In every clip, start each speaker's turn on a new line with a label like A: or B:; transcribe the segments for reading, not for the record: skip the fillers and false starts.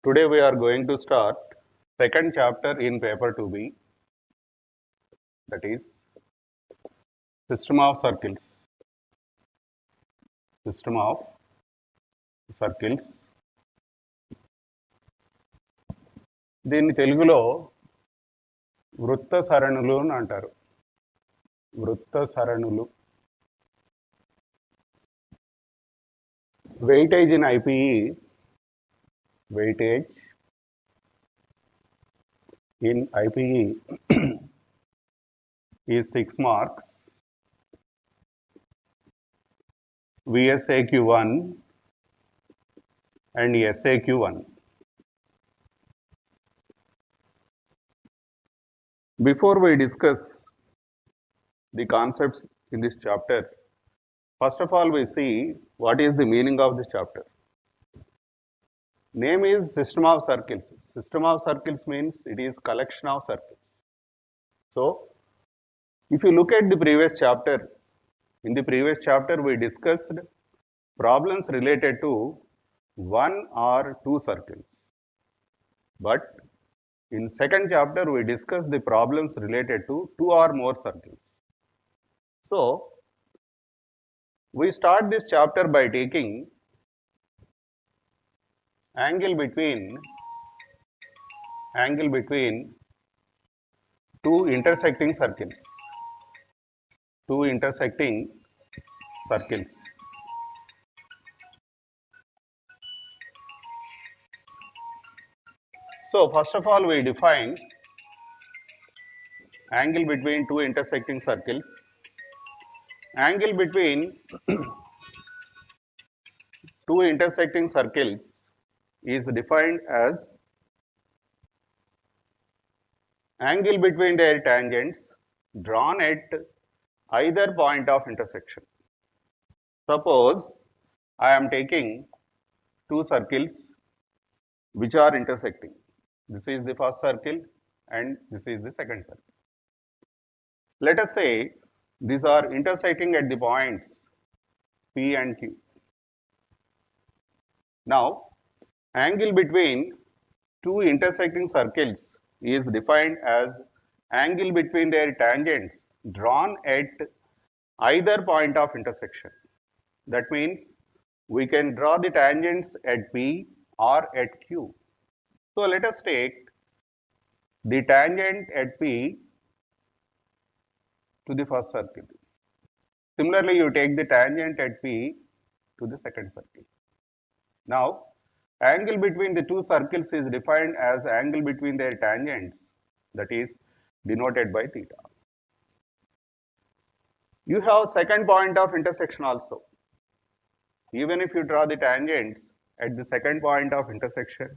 A: Today we are going to start second chapter in paper 2B, that is system of circles. System of circles. దీన్ని తెలుగులో వృత్త సరణులు అని అంటారు. వృత్త సరణులు. Weightage in IPE, weightage in IPE is 6 marks. VSAQ1 and SAQ1. Before we discuss the concepts in this chapter, first of all we see what is the meaning of this chapter. Name is system of circles. System of circles means it is collection of circles. So, if you look at the previous chapter, in the previous chapter we discussed problems related to one or two circles. But in second chapter we discussed the problems related to two or more circles. So, we start this chapter by taking angle between two intersecting circles. Two intersecting circles. So, first of all we define angle between two intersecting circles. Angle between two intersecting circles is defined as angle between their tangents drawn at either point of intersection. Suppose I am taking two circles which are intersecting. This is the first circle and this is the second circle. Let us say these are intersecting at the points P and Q. Now, angle between two intersecting circles is defined as angle between their tangents drawn at either point of intersection. That means we can draw the tangents at P or at Q. So, let us take the tangent at P to the first circle. Similarly, you take the tangent at P to the second circle. Now, angle between the two circles is defined as angle between their tangents, that is denoted by theta. You have second point of intersection also. Even if you draw the tangents at the second point of intersection,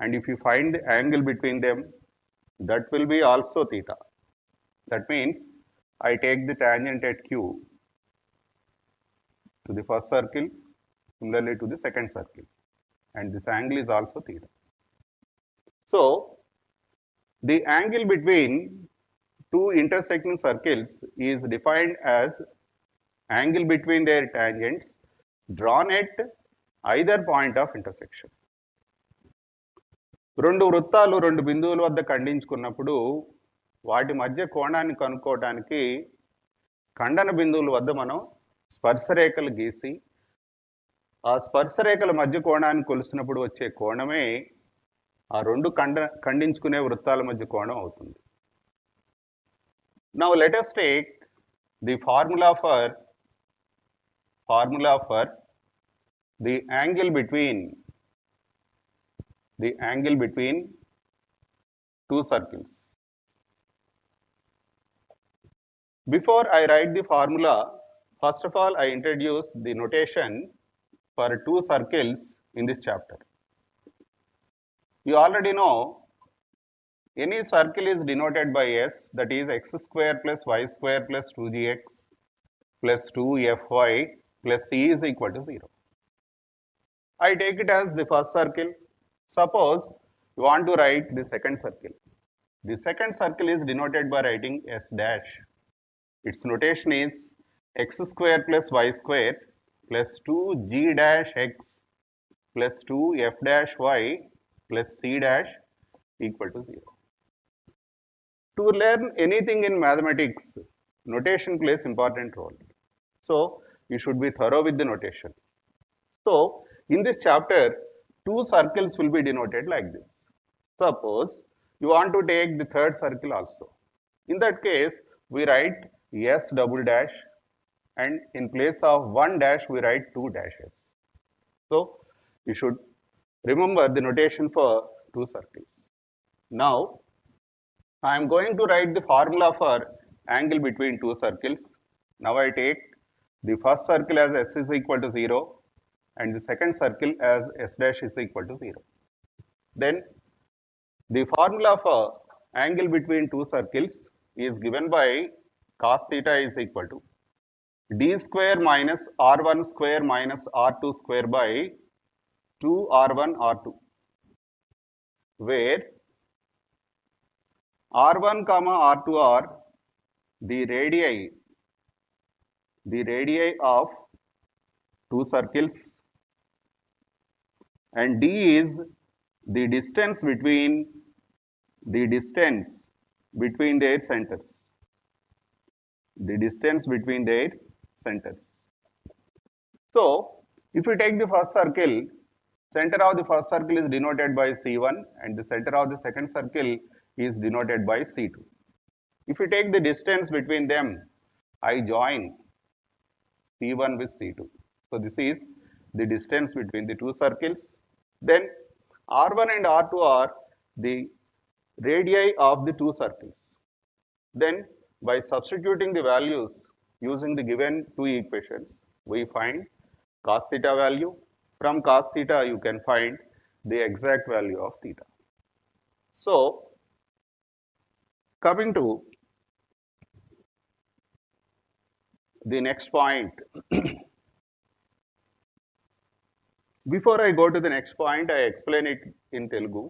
A: and if you find the angle between them, that will be also theta. That means I take the tangent at Q to the first circle, similarly to the second circle, and this angle is also theta. So, the angle between two intersecting circles is defined as angle between their tangents drawn at either point of intersection. రెండు వృత్తాలు రెండు బిందువుల వద్ద ఖండించుకున్నప్పుడు వాటి మధ్య కోణాన్ని కనుక్కోవడానికి ఖండన బిందువుల వద్ద మనం స్పర్శరేఖలు గీసి ఆ స్పర్శరేఖల మధ్య కోణాన్ని కొలిసినప్పుడు వచ్చే కోణమే ఆ రెండు ఖండించుకునే వృత్తాల మధ్య కోణం అవుతుంది. Now let us take the formula for the angle between two circles. Before I write the formula, first of all I introduce the notation for two circles in this chapter. You already know any circle is denoted by S, that is x square plus y square plus 2gx plus 2fy plus c is equal to 0. I take it as the first circle. Suppose you want to write the second circle. The second circle is denoted by writing S dash. Its notation is x square plus y square plus 2g dash x plus 2 f dash y plus C dash equal to 0. To learn anything in mathematics, notation plays important role. So you should be thorough with the notation. So in this chapter, two circles will be denoted like this. Suppose you want to take the third circle also. In that case, we write S double dash, and in place of one dash, we write two dashes. So you should remember the notation for two circles. Now I am going to write the formula for angle between two circles. Now I take the first circle as S is equal to 0 and the second circle as S dash is equal to 0. Then the formula for angle between two circles is given by cos theta is equal to d square minus r1 square minus r2 square by 2 r1 r2, where r1 comma r2 are the radii of two circles, and d is the distance between their centers. The distance between their centers. So, if we take the first circle, center of the first circle is denoted by C1 and the center of the second circle is denoted by C2. If we take the distance between them, I join C1 with C2. So, this is the distance between the two circles. Then R1 and R2 are the radii of the two circles. Then by substituting the values using the given two equations, we find cos theta value. From cos theta, you can find the exact value of theta. So, coming to the next point, before I go to the next point, I explain it in Telugu.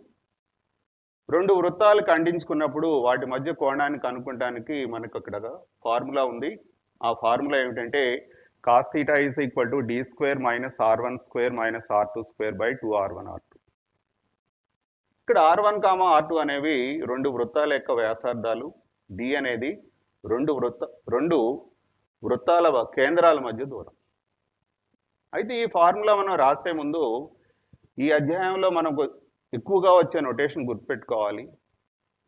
A: రెండు వృత్తాలు ఖండించుకున్నప్పుడు వాటి మధ్య కోణాన్ని కనుక్కోవడానికి మనకు అక్కడ formula ఉంది. ఆ ఫార్ములా ఏమిటంటే cos theta is equal to d square minus r1 square minus r2 square by 2r1 r2. ఇక్కడ r1, r2 అనేవి రెండు వృత్తాల యొక్క వ్యాసార్థాలు, d అనేది రెండు వృత్తాల కేంద్రాల మధ్య దూరం. అయితే ఈ ఫార్ములా మనం రాసే ముందు ఈ అధ్యాయంలో మనకు ఎక్కువగా వచ్చే నోటేషన్ గుర్తుపెట్టుకోవాలి.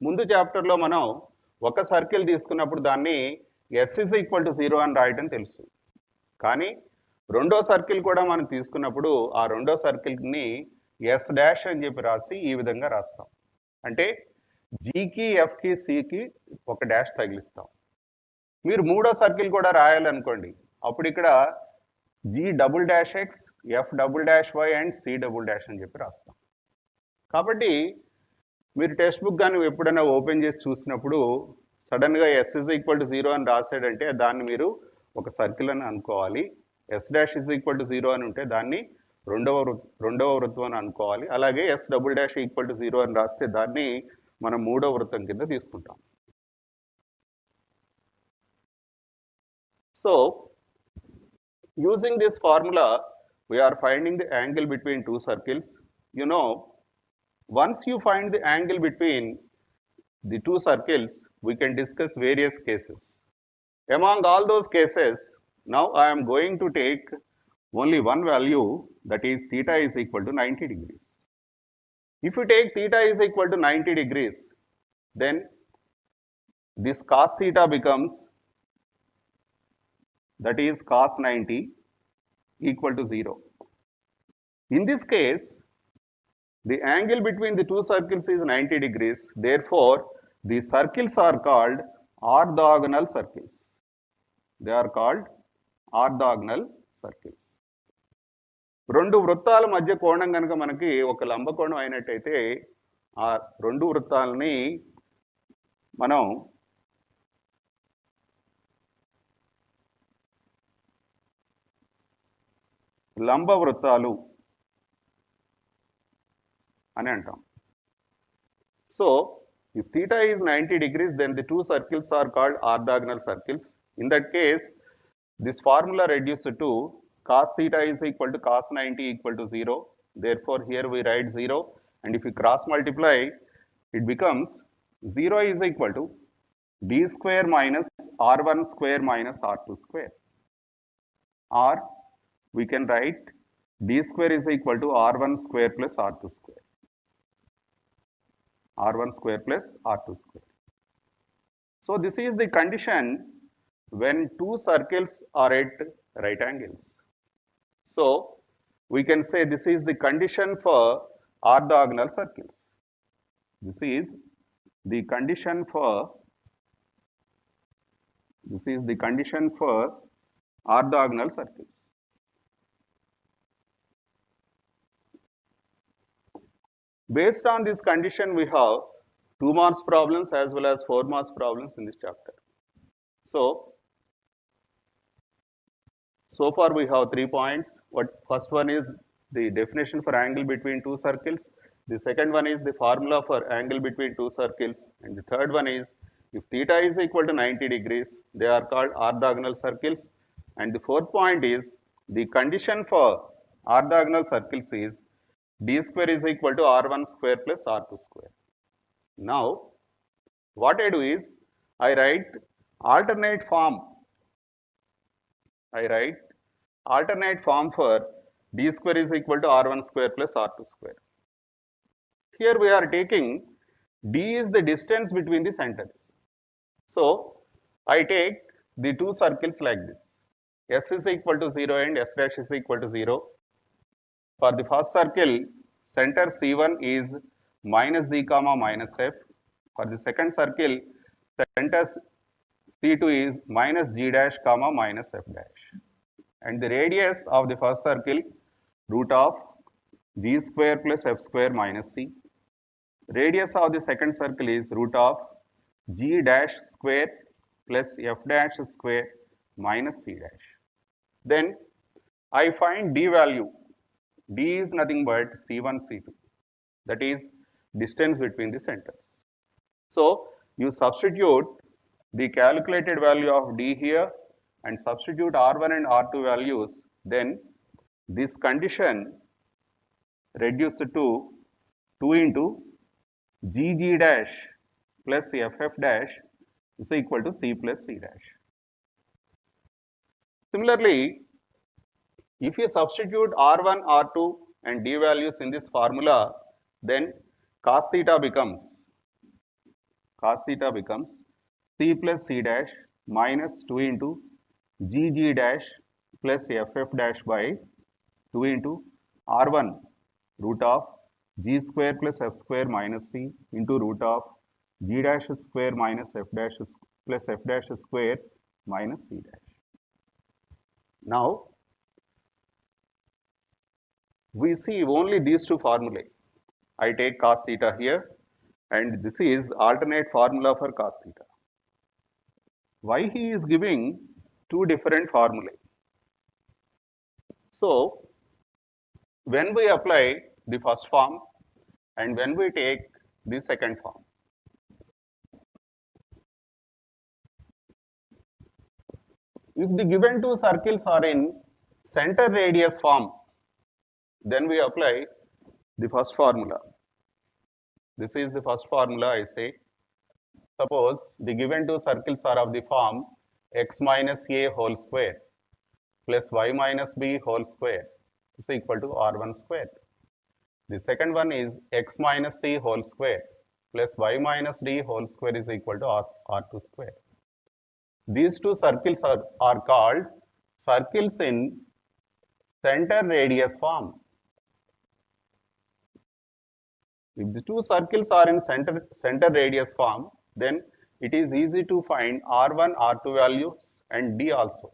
A: ముందు చాప్టర్లో మనం ఒక సర్కిల్ తీసుకున్నప్పుడు దాన్ని S is equal to 0 అని రాయటం తెలుసు. కానీ రెండో సర్కిల్ కూడా మనం తీసుకున్నప్పుడు ఆ రెండో సర్కిల్ని S డాష్ అని చెప్పి రాసి ఈ విధంగా రాస్తాం. అంటే Gకి, Fకి, Cకి ఒక డాష్ తగిలిస్తాం. మీరు మూడో సర్కిల్ కూడా రాయాలనుకోండి, అప్పుడు ఇక్కడ G double dash X, F double dash Y and C double dash అని చెప్పి రాస్తాం. కాబట్టి మీరు టెక్స్ట్ బుక్ కానీ ఎప్పుడైనా ఓపెన్ చేసి చూసినప్పుడు సడన్గా S is equal to 0 అని రాసాడంటే దాన్ని మీరు ఒక సర్కిల్ అని అనుకోవాలి. S dash is equal to 0 అని ఉంటే దాన్ని రెండవ వృత్తం అని అనుకోవాలి. అలాగే S double dash equal to 0 అని రాస్తే దాన్ని మనం మూడవ వృత్తం కింద తీసుకుంటాం. So using this formula, we are finding the angle between two circles. You know, once you find the angle between the two circles, we can discuss various cases. Among all those cases, now I am going to take only one value, that is theta is equal to 90 degrees. If you take theta is equal to 90 degrees, then this cos theta becomes, that is cos 90 equal to 0. In this case, the angle between the two circles is 90 degrees. Therefore, the circles are called orthogonal circles. They are called orthogonal circles. రెండు వృత్తాల మధ్య కోణం కనుక మనకి ఒక లంబకోణం అయినట్టయితే ఆ రెండు వృత్తాలని మనం లంబ వృత్తాలు అని అంటాం. So if theta is 90 degrees, then the two circles are called orthogonal circles. In that case, this formula reduces to cos theta is equal to cos 90 equal to 0. Therefore, here we write 0 and if you cross multiply, it becomes 0 is equal to d square minus r1 square minus r2 square, or we can write d square is equal to r1 square plus r2 square, r1 square plus r2 square. So this is the condition when two circles are at right angles. So we can say this is the condition for orthogonal circles. This is the condition for orthogonal circles. Based on this condition, we have 2 marks problems as well as 4 marks problems in this chapter. So far we have 3 points. First one is the definition for angle between two circles. The second one is the formula for angle between two circles. And the third one is if theta is equal to 90 degrees, they are called orthogonal circles. And the fourth point is the condition for orthogonal circles is d square is equal to r1 square plus r2 square. Now, what I do is I write alternate form for d square is equal to r1 square plus r2 square. Here we are taking d is the distance between the centers. So I take the two circles like this. S is equal to 0 and S dash is equal to 0. For the first circle, center C1 is minus z comma minus f. For the second circle, center C2 is minus g dash comma minus f dash. And the radius of the first circle, root of g square plus f square minus c. Radius of the second circle is root of g dash square plus f dash square minus c dash. Then I find d value. D is nothing but C1, C2. That is distance between the centers. So you substitute the calculated value of d here and substitute r1 and r2 values, then this condition reduced to 2 into gg dash plus ff dash is equal to c plus c dash. Similarly, if you substitute r1, r2 and d values in this formula, then cos theta becomes c plus c dash minus 2 into gg dash plus ff dash by 2 into r1 root of g square plus f square minus c into root of g dash square minus f dash plus f dash square minus c dash. Now we see only these two formulae. I take cos theta here and this is alternate formula for cos theta. Why he is giving two different formulae? So when we apply the first form and when we take the second form, if the given two circles are in center radius form, then we apply the first formula. This is the first formula I say. Suppose the given two circles are of the form x minus a whole square plus y minus b whole square is equal to r1 square. The second one is x minus c whole square plus y minus d whole square is equal to r2 square. These two circles are called circles in center radius form. If the two circles are in center radius form, then it is easy to find r1, r2 values and d also.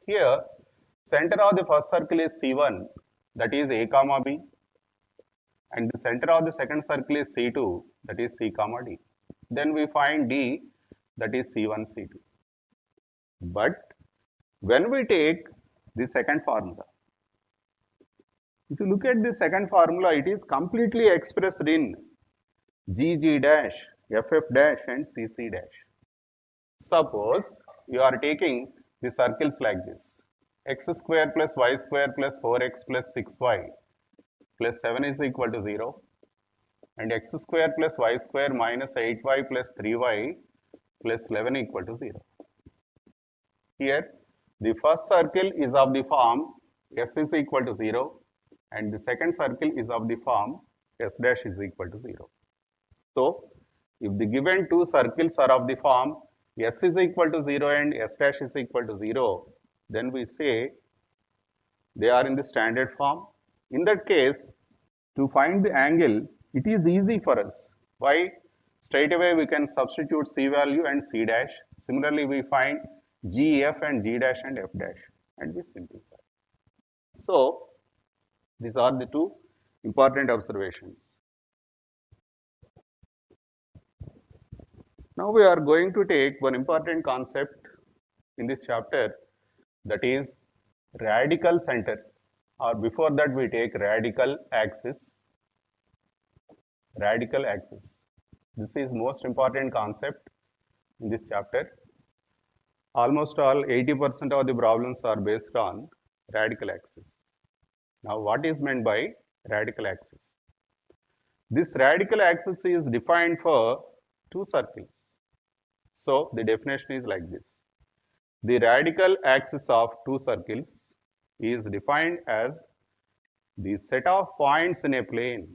A: Here, center of the first circle is C1, that is a comma b, and the center of the second circle is C2, that is c comma d. Then we find d, that is C1, C2. But when we take the second formula, if you look at the second formula, it is completely expressed in gg dash, ff dash and cc dash. Suppose you are taking the circles like this: x square plus y square plus 4x plus 6y plus 7 is equal to 0, and x square plus y square minus 8y plus 3y plus 11 equal to 0. Here, the first circle is of the form s is equal to 0 and the second circle is of the form s dash is equal to 0. So, if the given two circles are of the form s is equal to 0 and s dash is equal to 0, then we say they are in the standard form. In that case, to find the angle, it is easy for us. Why? Straight away we can substitute C value and C dash. Similarly, we find G, F and G dash and F dash and we simplify. So, these are the two important observations. Now we are going to take one important concept in this chapter, that is radical center, or before that we take radical axis. Radical axis. This is most important concept in this chapter. Almost all 80% of the problems are based on radical axis. Now what is meant by radical axis? This radical axis is defined for two circles. So the definition is like this. The radical axis of two circles is defined as the set of points in a plane,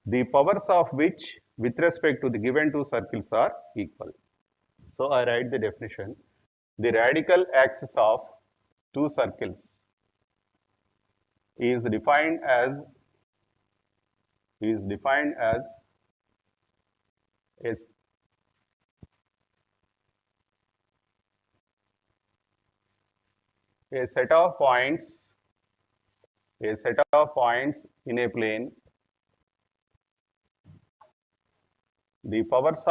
A: the powers of which with respect to the given two circles are equal. So I write the definition. The radical axis of two circles is defined as a set of points in a plane, the powers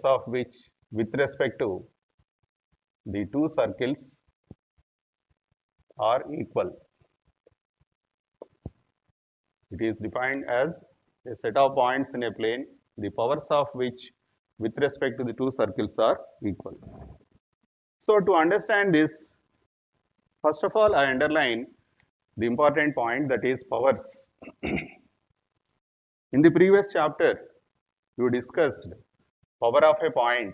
A: of which with respect to the two circles are equal. It is defined as a set of points in a plane, the powers of which with respect to the two circles are equal. So to understand this, first of all I underline the important point, that is powers. In the previous chapter, you discussed power of a point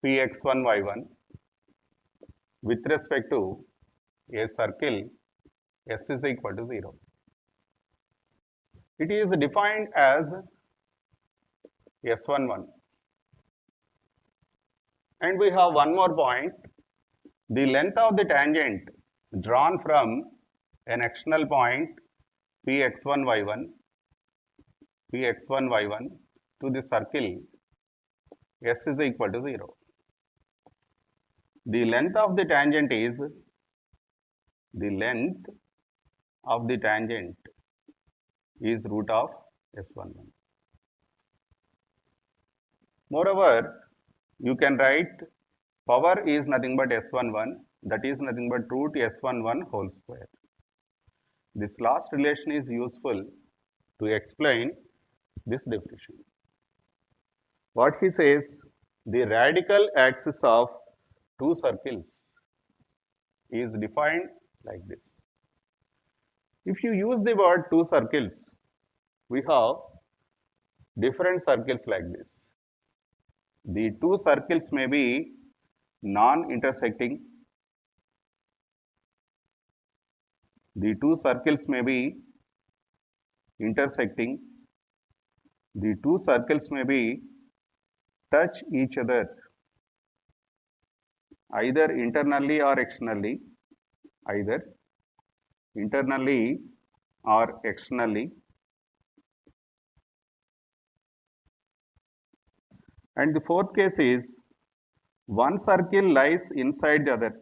A: Px1, y1 with respect to a circle S is equal to 0. It is defined as S11. And we have one more point. The length of the tangent drawn from an external point Px1, y1 to the circle S is equal to 0. The length of the tangent is root of S11. Moreover, you can write power is nothing but S11, that is nothing but root S11 whole square. This last relation is useful to explain this definition. What he says, the radical axis of two circles is defined like this. If you use the word two circles, we have different circles like this. The two circles may be non-intersecting. The two circles may be intersecting. The two circles may be touch each other either internally or externally. And the fourth case is one circle lies inside the other.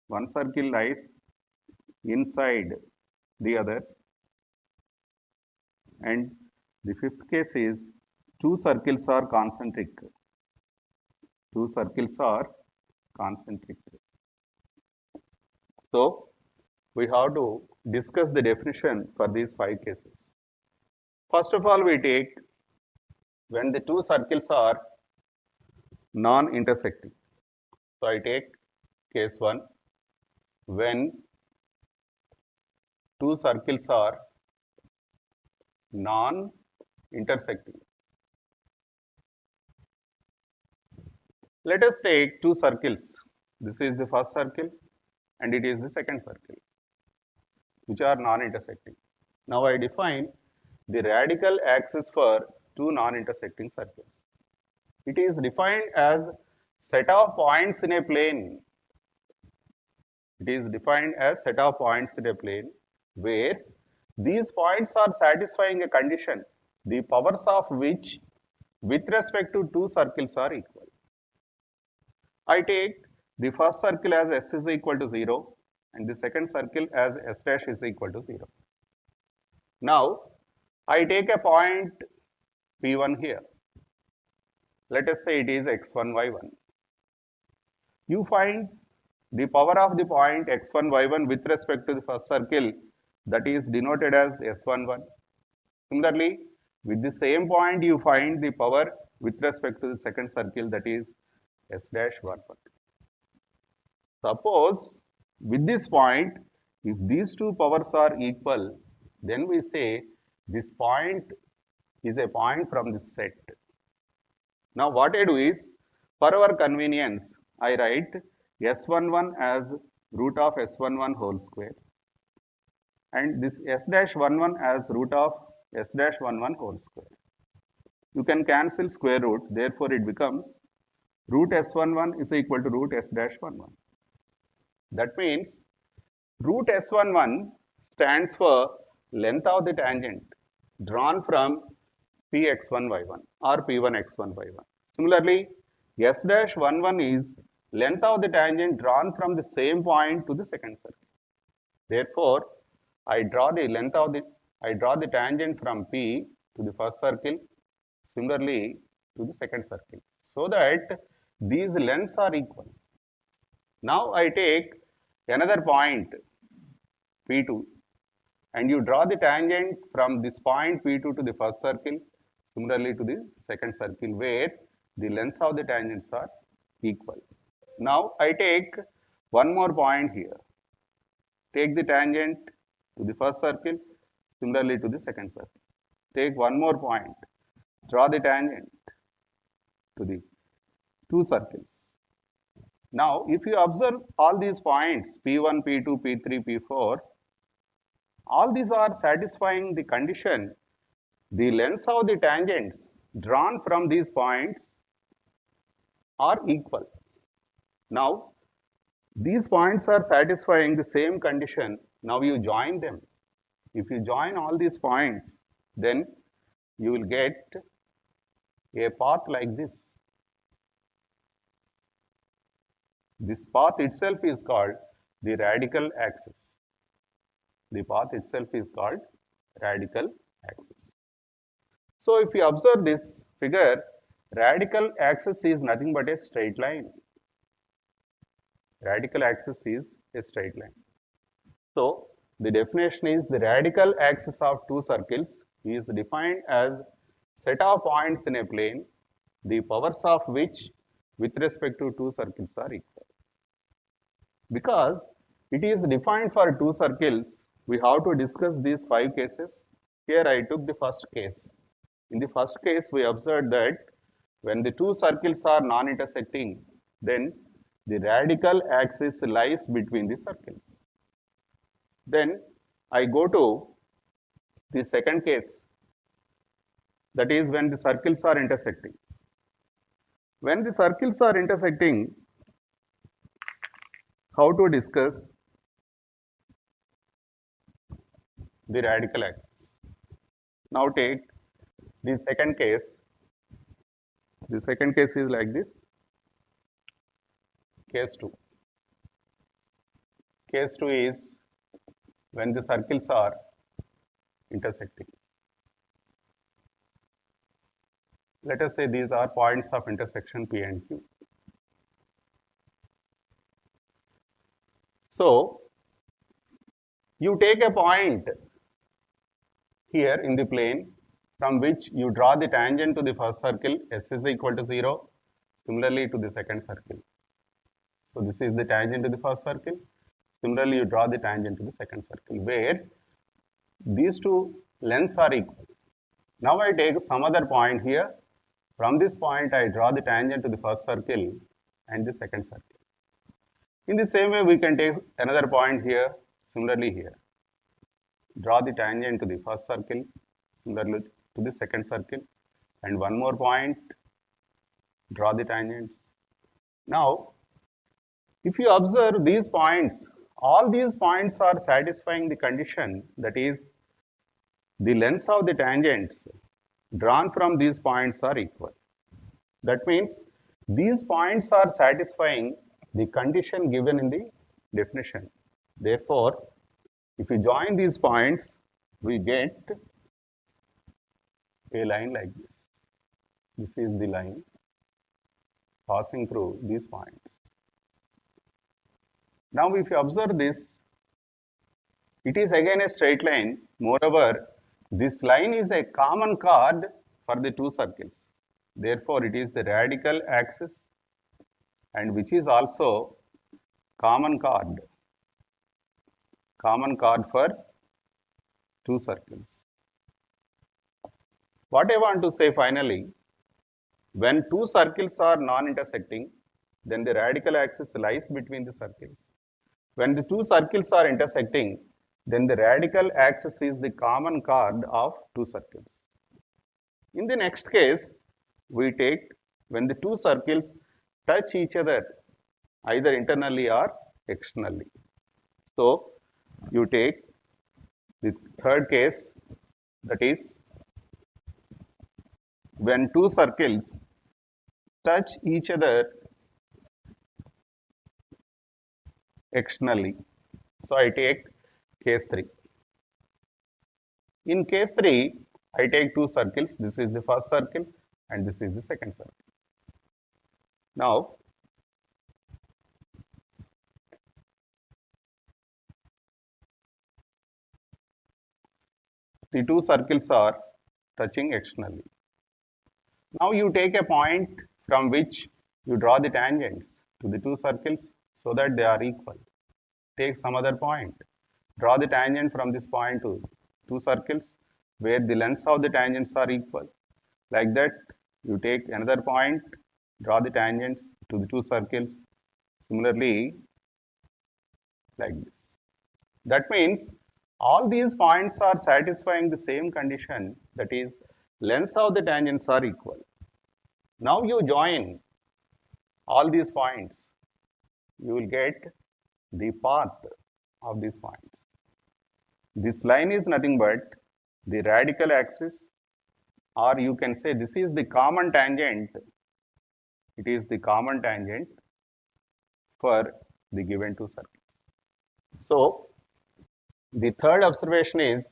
A: One circle lies inside the other. And the fifth case is two circles are concentric. So we have to discuss the definition for these five cases. First of all, we take when the two circles are non-intersecting. So I take case 1 when two circles are non-intersecting. Let us take two circles. This is the first circle and it is the second circle, which are non-intersecting. Now I define the radical axis for two non-intersecting circles. It is defined as set of points in a plane. It is defined as set of points in a plane where these points are satisfying a condition, the powers of which with respect to two circles are equal. I take the first circle as s is equal to 0 and the second circle as s dash is equal to 0. Now, I take a point P1 here. Let us say it is x1, y1. You find the power of the point x1, y1 with respect to the first circle, that is denoted as s11. Similarly, with the same point you find the power with respect to the second circle, that is s dash 11. Suppose with this point, if these two powers are equal, then we say this point is a point from this set. Now what I do is, for our convenience, I write s11 as root of s11 whole square and this s dash 11 as root of s dash 11 whole square. You can cancel square root, therefore it becomes root s11 is equal to root s dash 11. That means root s11 stands for length of the tangent drawn from px1y1 or p1x1y1. Similarly, s dash 11 is length of the tangent drawn from the same point to the second circle. Therefore, I draw the tangent from P to the first circle, similarly to the second circle, so that these lengths are equal. Now I take another point P2 and you draw the tangent from this point P2 to the first circle, similarly to the second circle where the lengths of the tangents are equal. Now I take one more point here. Take the tangent to the first circle, similarly to the second circle. Take one more point. Draw the tangent to the two circles. Now, if you observe all these points P1, P2, P3, P4, all these are satisfying the condition the lengths of the tangents drawn from these points are equal. Now, these points are satisfying the same condition. Now you join them. If you join all these points, then you will get a path like this. This path itself is called the radical axis. The path itself is called radical axis. So if you observe this figure, radical axis is nothing but a straight line. Radical axis is a straight line. So the definition is the radical axis of two circles is defined as set of points in a plane, the powers of which with respect to two circles are equal. Because it is defined for two circles, we have to discuss these 5 cases. Here I took the first case. In the first case, we observed that when the two circles are non-intersecting, then the radical axis lies between the circles. Then I go to the second case, that is when the circles are intersecting. When the circles are intersecting, how to discuss the radical axis. Now take the second case. The second case is like this. Case 2. Case 2 is when the circles are intersecting. Let us say these are points of intersection P and Q. So, you take a point here in the plane from which you draw the tangent to the first circle, S is equal to 0, similarly to the second circle. So this is the tangent to the first circle. Similarly, you draw the tangent to the second circle, where these two lengths are equal. Now I take some other point here. From this point, I draw the tangent to the first circle and the second circle. In the same way, we can take another point here, similarly here. Draw the tangent to the first circle, similarly to the second circle, and one more point, draw the tangents. Now, if you observe these points, all these points are satisfying the condition, that is, the lengths of the tangents drawn from these points are equal. That means these points are satisfying the condition given in the definition. Therefore, if we join these points, we get a line like this. This is the line passing through these points. Now, if you observe this, it is again a straight line. Moreover, this line is a common chord for the two circles. Therefore, it is the radical axis, and which is also common chord for two circles. What I want to say finally, when two circles are non-intersecting, then the radical axis lies between the circles. When the two circles are intersecting, then the radical axis is the common chord of two circles. In the next case, we take when the two circles touch each other either internally or externally. So, you take the third case, that is when two circles touch each other externally. So, I take case 3. In case 3, I take two circles. This is the first circle and this is the second circle. Now, the two circles are touching externally. Now, you take a point from which you draw the tangents to the two circles so that they are equal. Take some other point. Draw the tangent from this point to two circles where the lengths of the tangents are equal. Like that, you take another point, draw the tangents to the two circles. Similarly, like this. That means all these points are satisfying the same condition, that is, lengths of the tangents are equal. Now you join all these points, you will get the path of these points. This line is nothing but the radical axis, or you can say this is the common tangent. It is the common tangent for the given two circles. So, the third observation is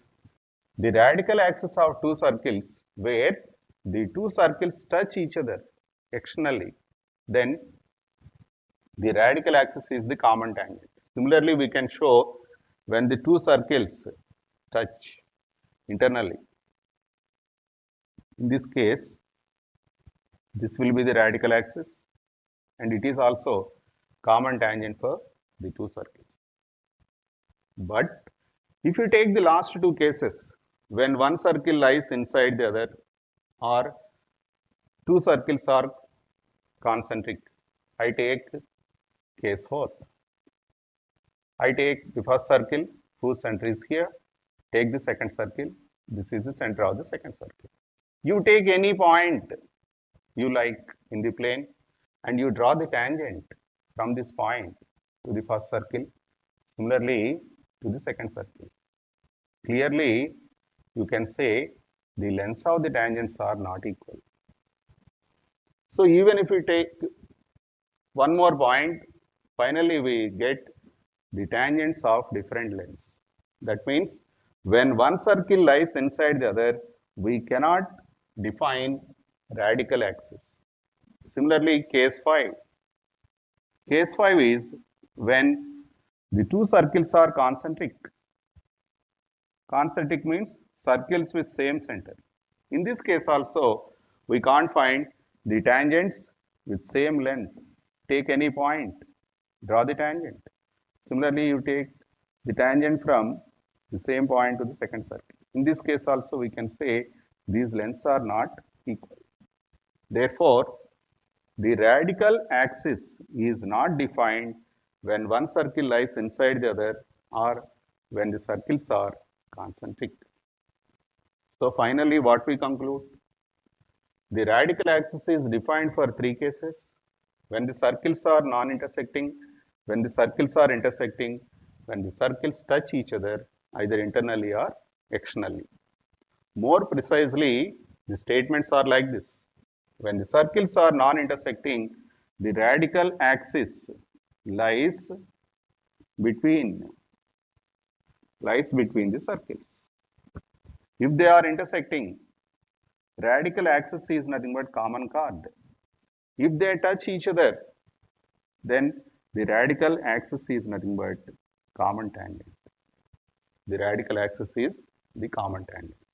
A: the radical axis of two circles where the two circles touch each other externally, then the radical axis is the common tangent. Similarly, we can show when the two circles touch internally. In this case, this will be the radical axis and it is also common tangent for the two circles. But if you take the last two cases, when one circle lies inside the other or two circles are concentric, I take case 4. I take the first circle whose center is here, take the second circle, this is the center of the second circle. You take any point you like in the plane and you draw the tangent from this point to the first circle, similarly to the second circle. Clearly, you can say the lengths of the tangents are not equal. So, even if we take one more point, finally we get the tangents of different lengths. That means when one circle lies inside the other, we cannot define radical axis. Similarly, case 5. Case 5 is when the two circles are concentric. Concentric means circles with same center. In this case also, we can't find the tangents with same length. Take any point, draw the tangent. Similarly, you take the tangent from the same point to the second circle. In this case also, we can say these lengths are not equal. Therefore, the radical axis is not defined when one circle lies inside the other or when the circles are concentric. So finally, what we conclude? The radical axis is defined for three cases: when the circles are non-intersecting, when the circles are intersecting, when the circles touch each other either internally or externally. More precisely, the statements are like this: when the circles are non-intersecting, the radical axis lies between the circles. If they are intersecting, radical axis is nothing but common chord. If they touch each other, then the radical axis is nothing but common tangent. The radical axis is the common tangent.